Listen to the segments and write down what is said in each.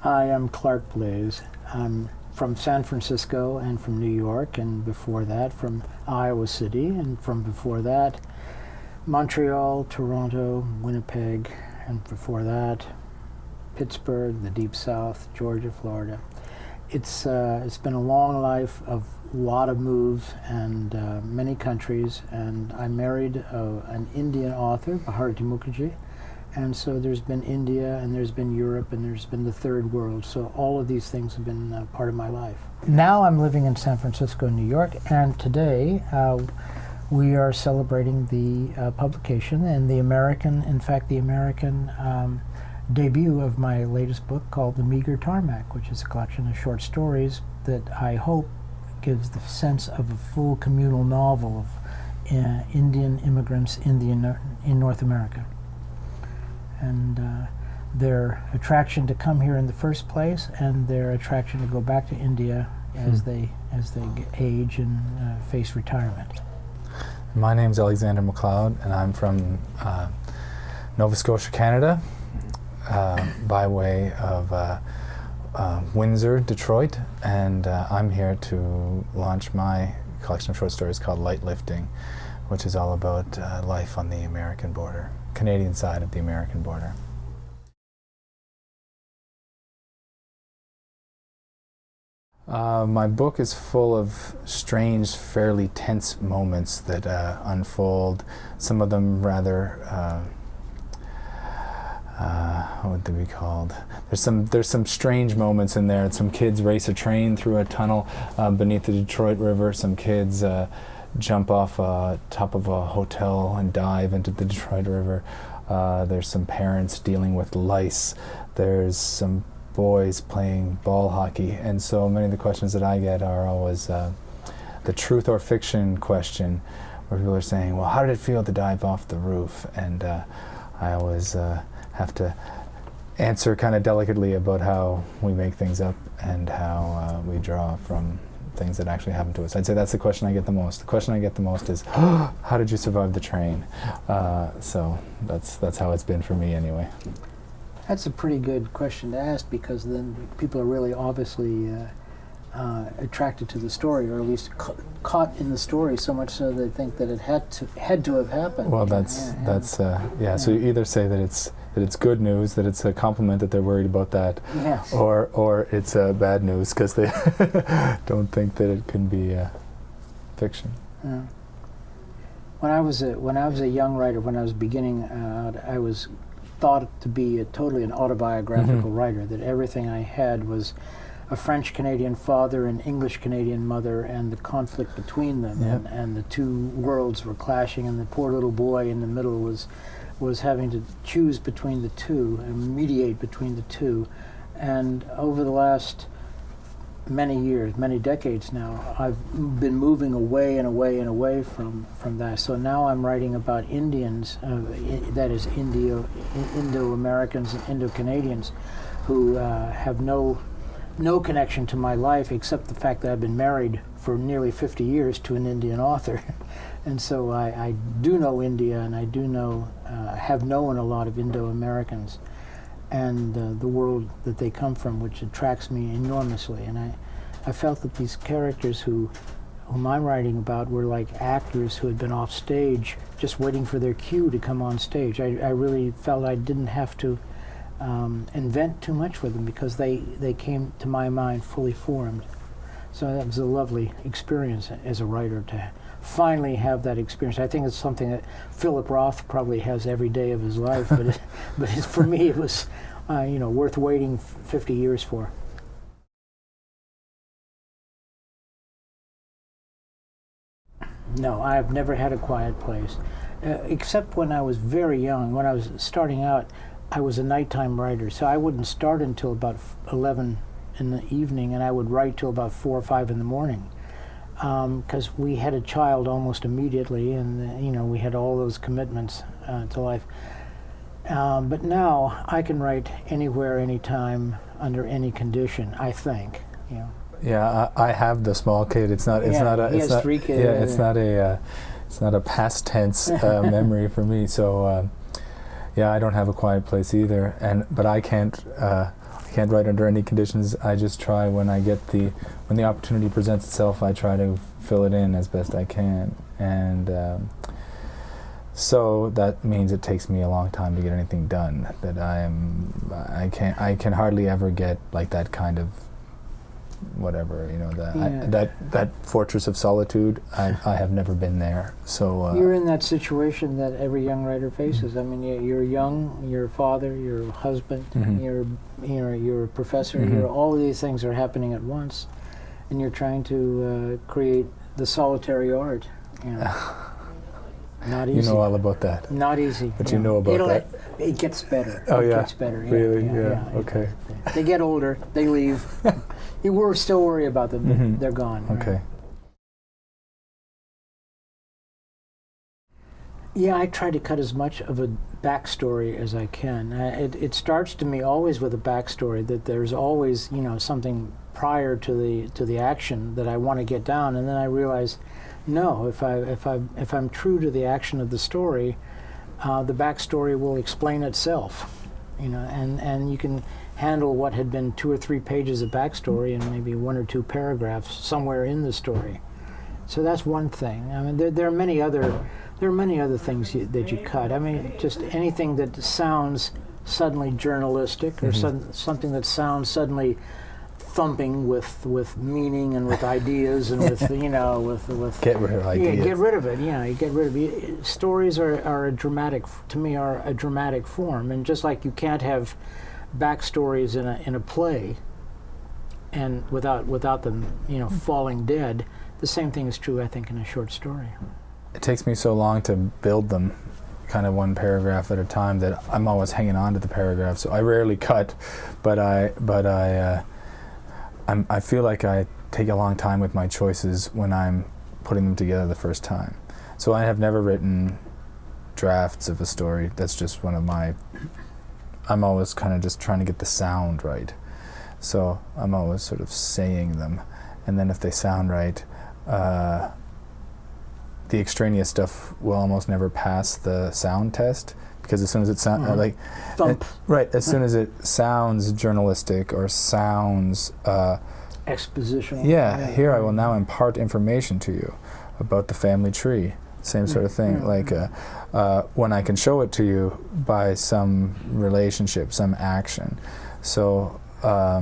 I am Clark Blaise. I'm from San Francisco and from New York, and before that from Iowa City, and from before that Montreal, Toronto, Winnipeg, and before that Pittsburgh, the Deep South, Georgia, Florida. It's been a long life of a lot of moves and many countries, and I married an Indian author, Bharati Mukherjee. And so there's been India, and there's been Europe, and there's been the third world. So all of these things have been part of my life. Now I'm living in San Francisco, New York, and today we are celebrating the publication and the American debut of my latest book called The Meagre Tarmac, which is a collection of short stories that I hope gives the sense of a full communal novel of Indian immigrants in North America. And their attraction to come here in the first place, and their attraction to go back to India as they age and face retirement. My name's Alexander MacLeod, and I'm from Nova Scotia, Canada, by way of Windsor, Detroit, and I'm here to launch my collection of short stories called Light Lifting, which is all about life on the American border. Canadian side of the American border. My book is full of strange, fairly tense moments that unfold. Some of them rather, what would they be called? There's some strange moments in there. Some kids race a train through a tunnel beneath the Detroit River. Some kids jump off top of a hotel and dive into the Detroit River. There's some parents dealing with lice. There's some boys playing ball hockey. And so many of the questions that I get are always the truth or fiction question, where people are saying, well, how did it feel to dive off the roof? And I always have to answer kind of delicately about how we make things up and how we draw from things that actually happen to us. I'd say that's the question I get the most. The question I get the most is, how did you survive the train? So that's how it's been for me anyway. That's a pretty good question to ask, because then people are really obviously attracted to the story, or at least caught in the story, so much so they think that it had to have happened. Well, that's So you either say that it's good news, that it's a compliment that they're worried about that, yes, or it's bad news because they don't think that it can be fiction. Yeah. When I was a young writer, when I was beginning out, I was thought to be totally an autobiographical writer. That everything I had was a French-Canadian father, an English-Canadian mother, and the conflict between them, and the two worlds were clashing, and the poor little boy in the middle was having to choose between the two and mediate between the two. And over the last many years, many decades now, I've been moving away and away and away from that. So now I'm writing about Indians, that is Indo-Americans and Indo-Canadians, who have no connection to my life except the fact that I've been married for nearly 50 years to an Indian author. And so I do know India, and I do know, have known a lot of Indo-Americans and the world that they come from, which attracts me enormously. And I felt that these characters whom I'm writing about were like actors who had been off stage just waiting for their cue to come on stage. I really felt I didn't have to invent too much for them, because they came to my mind fully formed. So that was a lovely experience as a writer to finally have that experience. I think it's something that Philip Roth probably has every day of his life, but for me it was worth waiting 50 years for. No, I've never had a quiet place, except when I was very young. When I was starting out, I was a nighttime writer, so I wouldn't start until about 11 in the evening, and I would write till about 4 or 5 in the morning, because we had a child almost immediately, and we had all those commitments to life. But now I can write anywhere, anytime, under any condition, I think. Yeah, I have the small kid. It's not. He has 3 kids. Yeah, it's not a past tense memory for me. So, I don't have a quiet place either. But I can't I can't write under any conditions. I just try when the opportunity presents itself, I try to fill it in as best I can. And so that means it takes me a long time to get anything done. That I can hardly ever get like that kind of whatever, that fortress of solitude. I have never been there. So you're in that situation that every young writer faces. I mean, you're young, you're a father, you're a husband, you're a professor. All of these things are happening at once, and you're trying to create the solitary art. Not easy. You know all about that. Not easy. But you know about that. It gets better. Oh, it yeah. gets better. Really? Yeah. Okay. They get older. They leave. You still worry about them. They're gone. Okay. Right? Yeah, I try to cut as much of a backstory as I can. It starts to me always with a backstory, that there's always something prior to the action that I want to get down, and then I realize, no, if I'm true to the action of the story, the backstory will explain itself, and you can handle what had been 2 or 3 pages of backstory in maybe 1 or 2 paragraphs somewhere in the story. So that's one thing. I mean, there are many other things that you cut. I mean, just anything that sounds suddenly journalistic, or something that sounds suddenly thumping with meaning and with ideas and with with get rid of ideas. Yeah, get rid of it. You get rid of it. Stories are a dramatic, to me, are a dramatic form, and just like you can't have backstories in a play and without them falling dead, the same thing is true, I think, in a short story. It takes me so long to build them, kind of one paragraph at a time, that I'm always hanging on to the paragraph. So I rarely cut, but I feel like I take a long time with my choices when I'm putting them together the first time. So I have never written drafts of a story. That's just one of my... I'm always kind of just trying to get the sound right. So I'm always sort of saying them. And then if they sound right, the extraneous stuff will almost never pass the sound test, because as soon as it sounds as soon as it sounds journalistic or sounds expositional. Yeah, here I will now impart information to you about the family tree. Same sort of thing. Like when I can show it to you by some relationship, some action. So I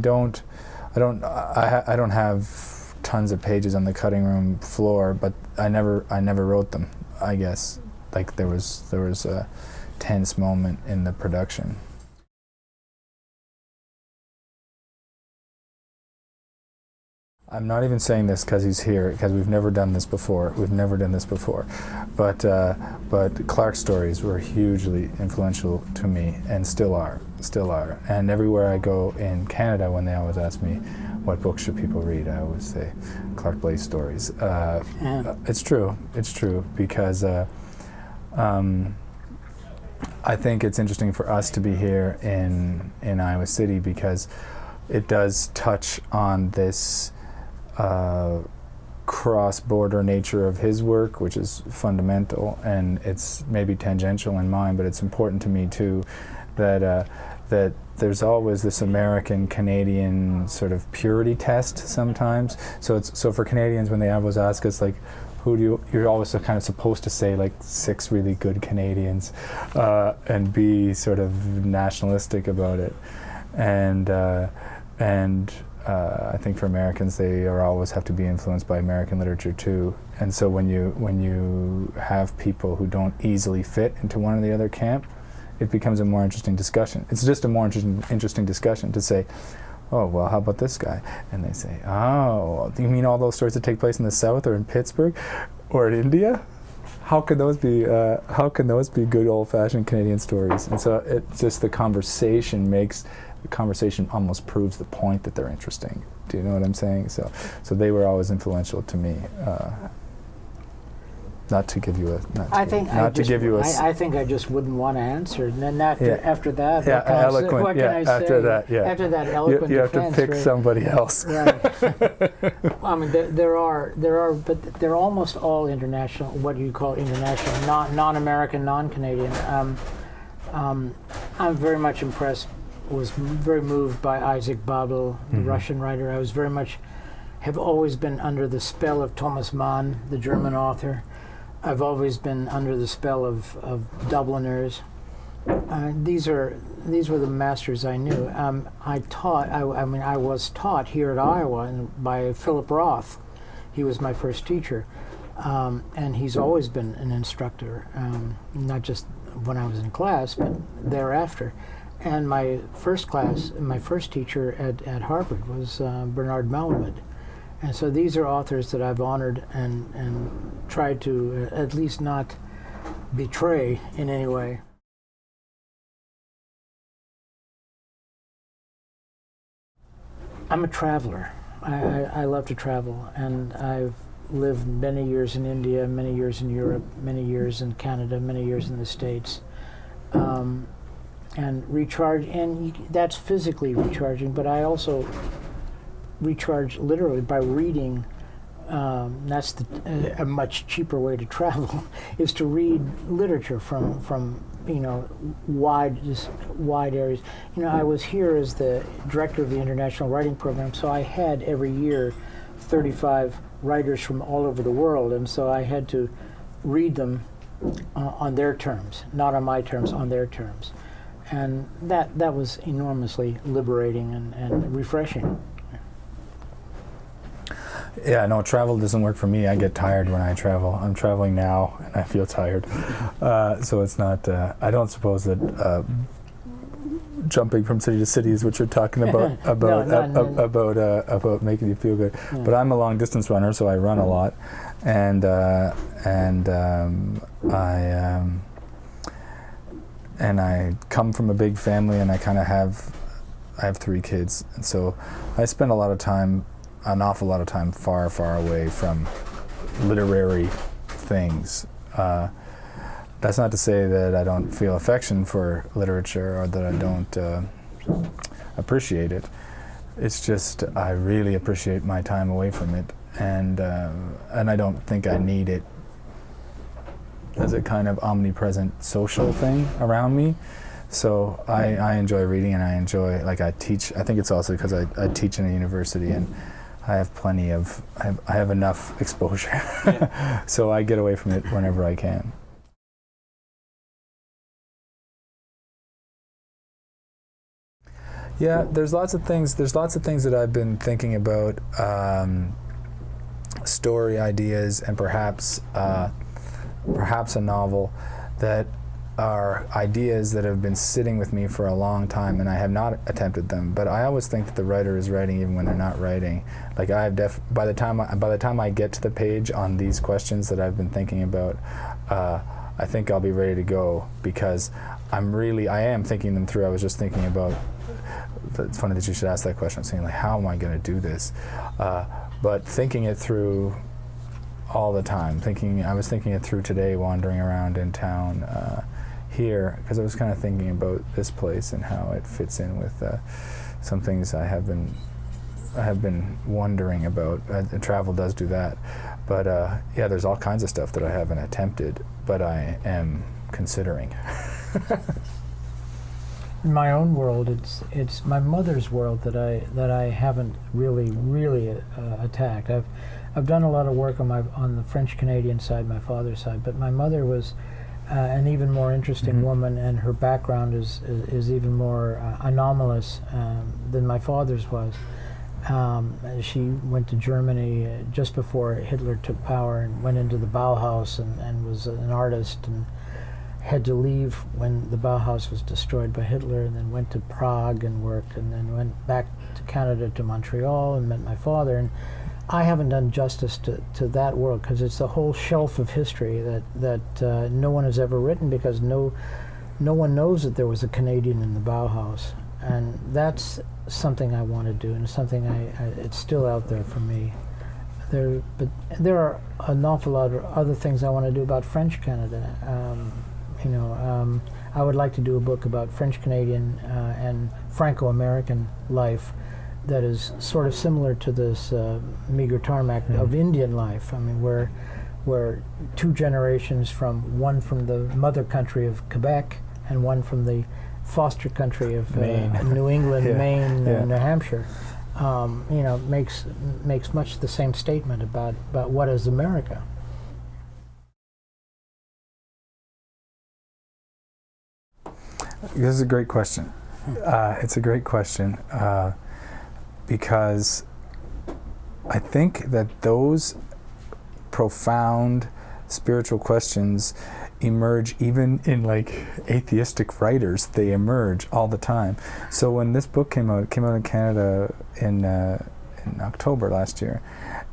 don't have tons of pages on the cutting room floor, but I never wrote them. I guess like there was a tense moment in the production. I'm not even saying this because he's here, because we've never done this before. But Clark's stories were hugely influential to me, and still are. And everywhere I go in Canada, when they always ask me, what books should people read, I always say Clark Blaise stories. It's true, because I think it's interesting for us to be here in Iowa City, because it does touch on this cross-border nature of his work, which is fundamental, and it's maybe tangential in mine, but it's important to me too, that there's always this American-Canadian sort of purity test sometimes. So for Canadians, when they always ask us, like, you're always kind of supposed to say like 6 really good Canadians and be sort of nationalistic about it, and I think for Americans, they always have to be influenced by American literature too. And so when you have people who don't easily fit into one or the other camp, it becomes a more interesting discussion. It's just a more interesting discussion to say, oh, well, how about this guy? And they say, oh, you mean all those stories that take place in the South or in Pittsburgh or in India? How can those be good old-fashioned Canadian stories? And so it's just the conversation almost proves the point that they're interesting. Do you know what I'm saying? So they were always influential to me. Not to give you a. I think I just wouldn't want to answer. And then after that, eloquent. What can I say? After that, After that eloquent you have defense, to pick somebody else. Right. I mean, there are, but they're almost all international. What you call international, non-American, non-Canadian. I'm very much impressed was very moved by Isaac Babel, the Russian writer. I was very much, have always been under the spell of Thomas Mann, the German author. I've always been under the spell of Dubliners. These were the masters I knew. I was taught here at Iowa by Philip Roth. He was my first teacher, and he's always been an instructor, not just when I was in class, but thereafter. And my first teacher at Harvard was Bernard Malamud. And so these are authors that I've honored and tried to at least not betray in any way. I'm a traveler. I love to travel, and I've lived many years in India, many years in Europe, many years in Canada, many years in the States. And recharge, and that's physically recharging, but I also recharge literally by reading. That's a much cheaper way to travel, is to read literature from wide areas. I was here as the director of the International Writing Program, so I had every year 35 writers from all over the world, and so I had to read them on their terms, not on my terms, on their terms. And that was enormously liberating and refreshing. Yeah, no, travel doesn't work for me. I get tired when I travel. I'm traveling now, and I feel tired. So it's not, I don't suppose that jumping from city to city is what you're talking about, about making you feel good. Yeah. But I'm a long-distance runner, so I run a lot. And I come from a big family, and I have 3 kids. And so I spend an awful lot of time far, far away from literary things. That's not to say that I don't feel affection for literature or that I don't appreciate it. It's just I really appreciate my time away from it, and I don't think I need it as a kind of omnipresent social thing around me. So I enjoy reading, and I enjoy, I teach. I think it's also because I teach in a university, and I have I have enough exposure. Yeah. So I get away from it whenever I can. Yeah, there's lots of things that I've been thinking about, story ideas, and perhaps a novel that are ideas that have been sitting with me for a long time, and I have not attempted them. But I always think that the writer is writing even when they're not writing. Like by the time I get to the page on these questions that I've been thinking about, I think I'll be ready to go, because I am thinking them through. I was just thinking about. It's funny that you should ask that question. I'm saying, how am I going to do this? But thinking it through all the time. I was thinking it through today, wandering around in town here, because I was kind of thinking about this place and how it fits in with some things I have been wondering about. Travel does do that, but yeah, there's all kinds of stuff that I haven't attempted, but I am considering. In my own world, it's my mother's world that I haven't really attacked. I've done a lot of work on the French Canadian side, my father's side, but my mother was an even more interesting woman, and her background is even more anomalous than my father's was. She went to Germany just before Hitler took power and went into the Bauhaus and was an artist, and had to leave when the Bauhaus was destroyed by Hitler, and then went to Prague and worked, and then went back to Canada, to Montreal, and met my father. And I haven't done justice to that world, because it's a whole shelf of history that no one has ever written, because no one knows that there was a Canadian in the Bauhaus. And that's something I want to do, and something it's still out there for me. But there are an awful lot of other things I want to do about French Canada. I would like to do a book about French Canadian and Franco-American life that is sort of similar to this Meagre Tarmac of Indian life. I mean, where 2 generations one from the mother country of Quebec and one from the foster country of Maine. New England, Yeah. Maine, Yeah. New Hampshire, makes much the same statement about what is America. This is a great question. It's a great question because I think that those profound spiritual questions emerge even in like atheistic writers. They emerge all the time. So when this book came out, it came out in Canada in October last year,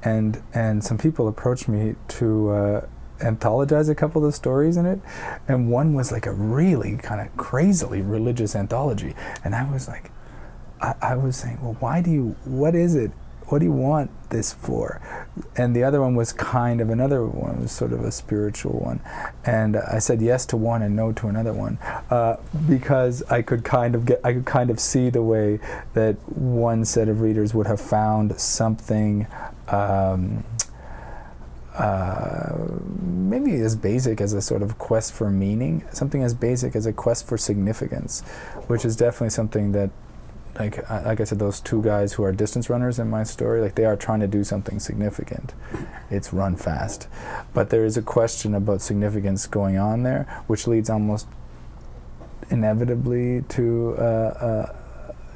and some people approached me to anthologize a couple of the stories in it, and one was like a really kind of crazily religious anthology, and I was like, I was saying, well, what is it? What do you want this for? And the other one was another one was sort of a spiritual one. And I said yes to one and no to another one because I could kind of see the way that one set of readers would have found something maybe as basic as a sort of quest for meaning, something as basic as a quest for significance, which is definitely something that, like I said, those two guys who are distance runners in my story, like they are trying to do something significant. It's run fast. But there is a question about significance going on there, which leads almost inevitably to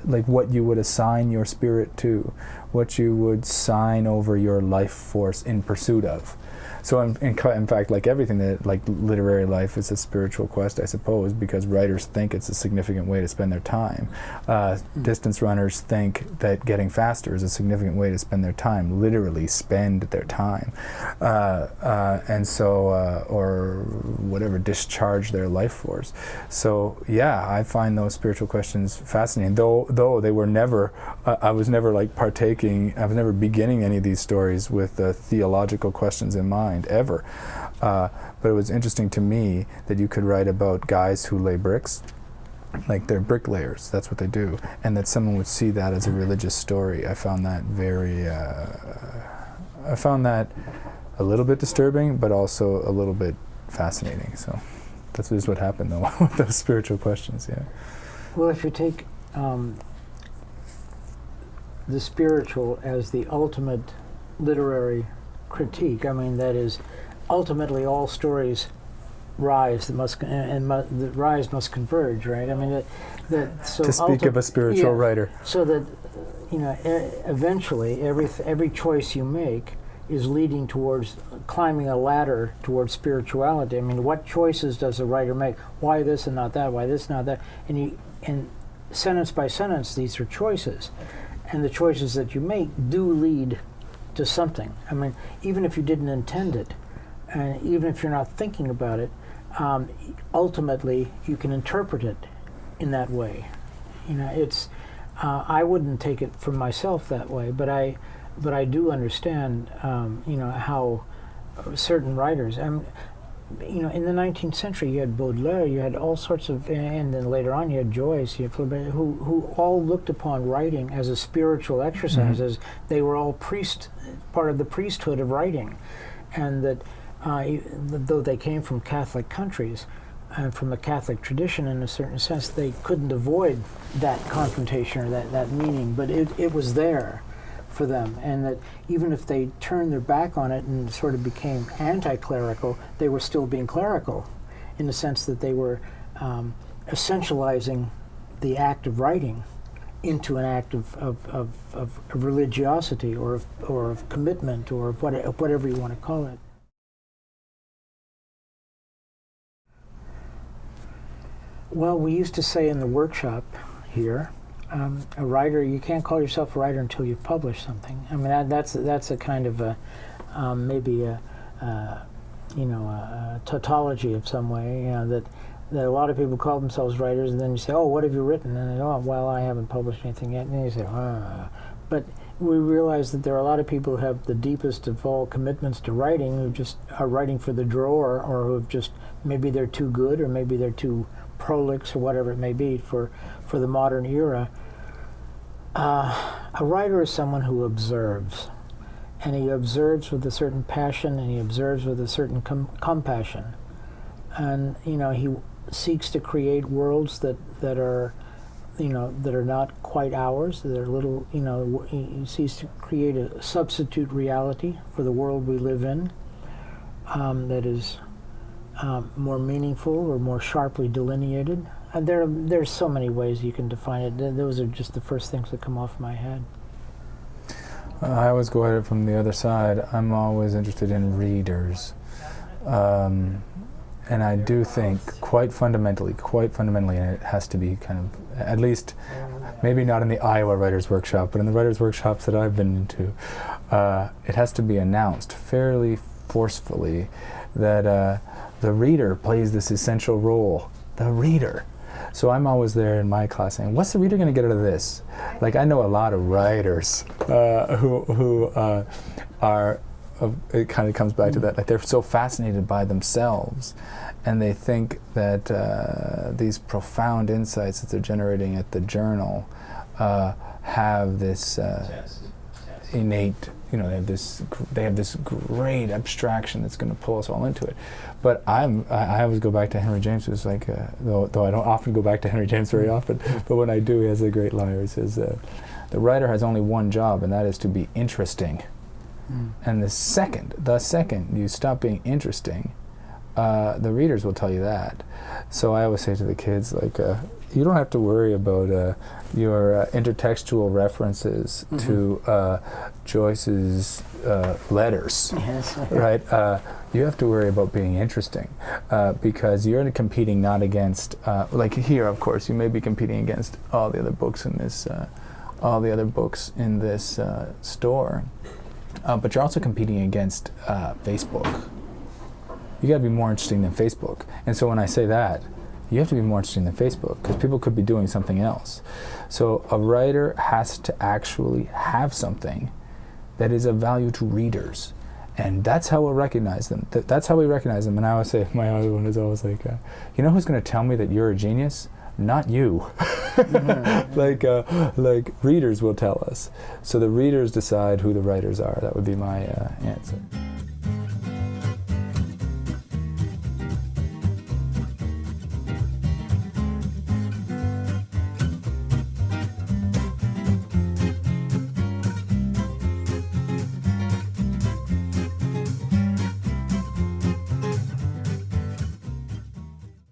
like what you would assign your spirit to, what you would sign over your life force in pursuit of. So in fact, like everything that, like literary life is a spiritual quest, I suppose, because writers think it's a significant way to spend their time. Distance runners think that getting faster is a significant way to spend their time, literally spend their time. And so, or whatever, discharge their life force. So yeah, I find those spiritual questions fascinating, though they were never, I was never like I was never beginning any of these stories with theological questions in mind, ever. But it was interesting to me that you could write about guys who lay bricks, like they're bricklayers, that's what they do, and that someone would see that as a religious story. I found that a little bit disturbing, but also a little bit fascinating. So that's just what happened, though, with those spiritual questions, yeah. Well, if you take the spiritual as the ultimate literary critique, I mean, that is, ultimately all stories rise, the rise must converge, right? I mean, so to speak of a spiritual writer. So that, eventually every choice you make is leading towards climbing a ladder towards spirituality. I mean, what choices does a writer make? Why this and not that? Why this, not that? And sentence by sentence, these are choices. And the choices that you make do lead to something. I mean, even if you didn't intend it, and even if you're not thinking about it, ultimately you can interpret it in that way. It's I wouldn't take it from myself that way, but I do understand how certain writers, in the 19th century you had Baudelaire, you had all sorts of, and then later on you had Joyce, you had Flaubert, who all looked upon writing as a spiritual exercise, as they were all part of the priesthood of writing, and that though they came from Catholic countries and from a Catholic tradition in a certain sense, they couldn't avoid that confrontation or that meaning, but it was there for them, and that even if they turned their back on it and sort of became anti-clerical, they were still being clerical in the sense that they were essentializing the act of writing into an act of religiosity or of commitment or of whatever you want to call it. Well, we used to say in the workshop here, a writer, you can't call yourself a writer until you've published something. I mean, that's a kind of maybe a tautology of some way, that a lot of people call themselves writers, and then you say, oh, what have you written? And they go, oh, well, I haven't published anything yet. And then you say, But we realize that there are a lot of people who have the deepest of all commitments to writing, who just are writing for the drawer, or who have just, maybe they're too good, or maybe they're too prolix, or whatever it may be for the modern era. A writer is someone who observes, and he observes with a certain passion, and he observes with a certain compassion, and seeks to create worlds that are, that are not quite ours, that are little, he seeks to create a substitute reality for the world we live in, that is more meaningful or more sharply delineated. And there's so many ways you can define it. Those are just the first things that come off my head. I always go at it from the other side. I'm always interested in readers. And I do think quite fundamentally, and it has to be kind of, at least, maybe not in the Iowa Writers' Workshop, but in the Writers' Workshops that I've been into, it has to be announced fairly forcefully that the reader plays this essential role. The reader. So I'm always there in my class saying, what's the reader going to get out of this? Like, I know a lot of writers who are, it kind of comes back to that, like they're so fascinated by themselves, and they think that these profound insights that they're generating at the journal have this innate, they have this great abstraction that's going to pull us all into it. But I always go back to Henry James, who's like, though I don't often go back to Henry James very often, but when I do, he has a great line. He says, the writer has only one job, and that is to be interesting. And the second you stop being interesting, the readers will tell you that. So I always say to the kids, like, you don't have to worry about your intertextual references to Joyce's letters, Yes. right? You have to worry about being interesting, because you're competing not against, like here, of course, you may be competing against all the other books in this, store. But you're also competing against Facebook. You got to be more interesting than Facebook. And so when I say that, you have to be more interesting than Facebook, because people could be doing something else. So a writer has to actually have something that is of value to readers. And that's how we'll recognize them. That's how we recognize them. And I always say, my other one is always like, you know who's going to tell me that you're a genius? Not you. Like readers will tell us. So the readers decide who the writers are. That would be my answer.